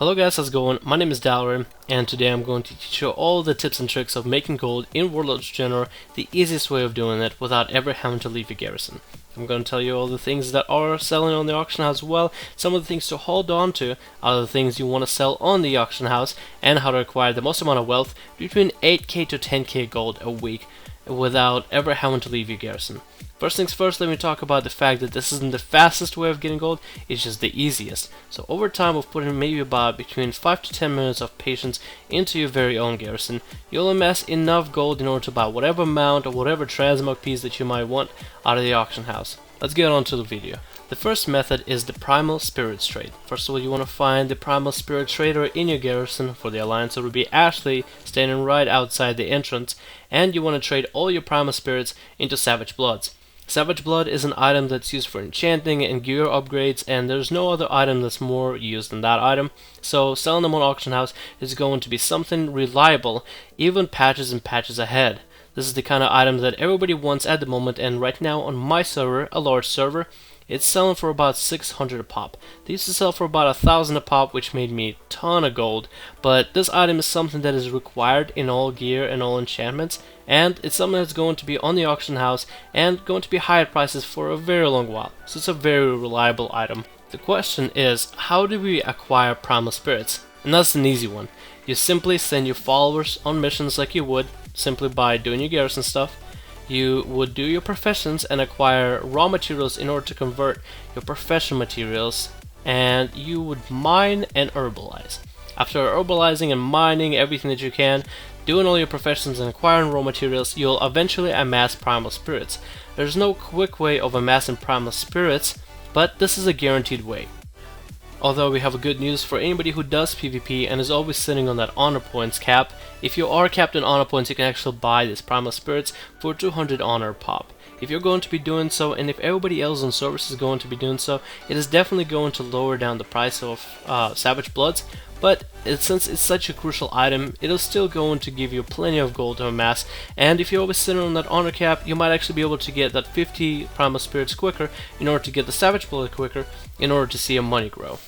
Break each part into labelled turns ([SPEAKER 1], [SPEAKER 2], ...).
[SPEAKER 1] Hello guys, how's it going? My name is Dalrin, and today I'm going to teach you all the tips and tricks of making gold in Warlords of Draenor, the easiest way of doing it without ever having to leave your garrison. I'm going to tell you all the things that are selling on the auction house as well, some of the things to hold on to, other things you want to sell on the auction house, and how to acquire the most amount of wealth between 8k to 10k gold a week without ever having to leave your garrison. First things first, let me talk about the fact that this isn't the fastest way of getting gold, it's just the easiest. So over time of putting maybe about between 5 to 10 minutes of patience into your very own garrison, you'll amass enough gold in order to buy whatever amount or whatever transmog piece that you might want out of the auction house. Let's get on to the video. The first method is the Primal Spirits trade. First of all, you want to find the Primal Spirit Trader in your garrison. For the alliance, it would be Ashley, standing right outside the entrance, and you want to trade all your Primal Spirits into Savage Bloods. Savage Blood is an item that's used for enchanting and gear upgrades, and there's no other item that's more used than that item, so selling them on auction house is going to be something reliable, even patches and patches ahead. This is the kind of item that everybody wants at the moment, and right now on my server, a large server, it's selling for about 600 a pop. They used to sell for about 1,000 a pop, which made me a ton of gold, but this item is something that is required in all gear and all enchantments, and it's something that's going to be on the auction house and going to be higher prices for a very long while, so it's a very reliable item. The question is, how do we acquire Primal Spirits? And that's an easy one. You simply send your followers on missions like you would, simply by doing your garrison stuff. You would do your professions and acquire raw materials in order to convert your profession materials, and you would mine and herbalize. After herbalizing and mining everything that you can, doing all your professions and acquiring raw materials, you'll eventually amass Primal Spirits. There's no quick way of amassing Primal Spirits, but this is a guaranteed way. Although we have a good news for anybody who does PvP and is always sitting on that honor points cap, if you are capped in honor points, you can actually buy these Primal Spirits for 200 honor pop. If you're going to be doing so, and if everybody else on service is going to be doing so, it is definitely going to lower down the price of Savage Bloods, but since it's such a crucial item, it is still going to give you plenty of gold to amass, and if you're always sitting on that honor cap, you might actually be able to get that 50 Primal Spirits quicker in order to get the Savage Blood quicker in order to see your money grow.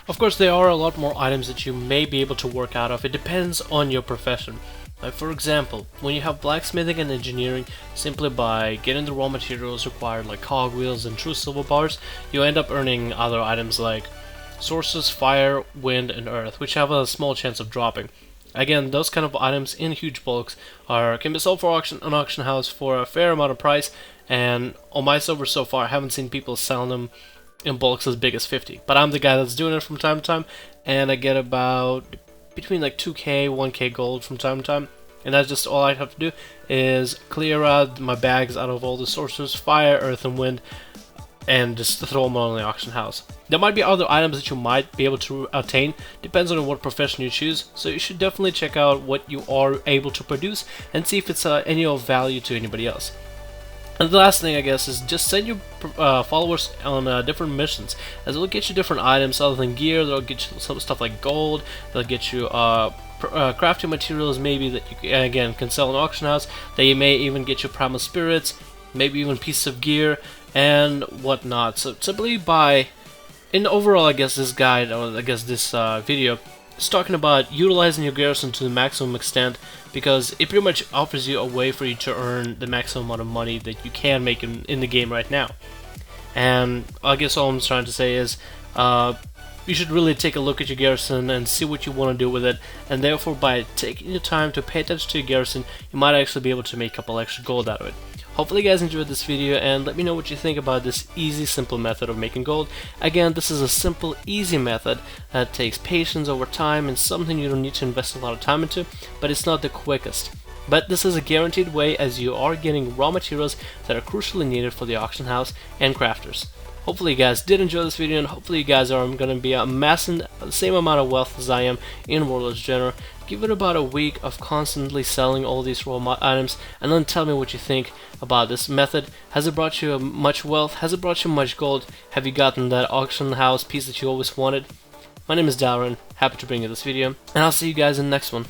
[SPEAKER 1] Of course, there are a lot more items that you may be able to work out of. It depends on your profession. Like for example, when you have blacksmithing and engineering, simply by getting the raw materials required like cogwheels and true silver bars, you end up earning other items like sources, fire, wind, and earth, which have a small chance of dropping. Again, those kind of items in huge bulks can be sold for an auction house for a fair amount of price, and on my server so far I haven't seen people selling them in bulks as big as 50, but I'm the guy that's doing it from time to time, and I get about between like 2k, 1k gold from time to time, and that's just all I have to do is clear out my bags out of all the sources, fire, earth, and wind, and just throw them on the auction house. There might be other items that you might be able to attain, depends on what profession you choose, so you should definitely check out what you are able to produce and see if it's any of value to anybody else. And the last thing, I guess, is just send your followers on different missions, as it'll get you different items other than gear. They'll get you some stuff like gold, they'll get you crafting materials maybe that you again can sell in an auction house. They may even get you Primal Spirits, maybe even pieces of gear and whatnot. So simply by, in overall, I guess this guide, or I guess this video, is talking about utilizing your garrison to the maximum extent, because it pretty much offers you a way for you to earn the maximum amount of money that you can make in the game right now. And I guess all I'm trying to say is you should really take a look at your garrison and see what you want to do with it, and therefore by taking your time to pay attention to your garrison, you might actually be able to make a couple extra gold out of it. Hopefully you guys enjoyed this video, and let me know what you think about this easy, simple method of making gold. Again, this is a simple, easy method that takes patience over time and something you don't need to invest a lot of time into, but it's not the quickest. But this is a guaranteed way, as you are getting raw materials that are crucially needed for the auction house and crafters. Hopefully you guys did enjoy this video, and hopefully you guys are going to be amassing the same amount of wealth as I am in Warlords of Draenor. Give it about a week of constantly selling all these raw items, and then tell me what you think about this method. Has it brought you much wealth? Has it brought you much gold? Have you gotten that auction house piece that you always wanted? My name is Dalrin, happy to bring you this video, and I'll see you guys in the next one.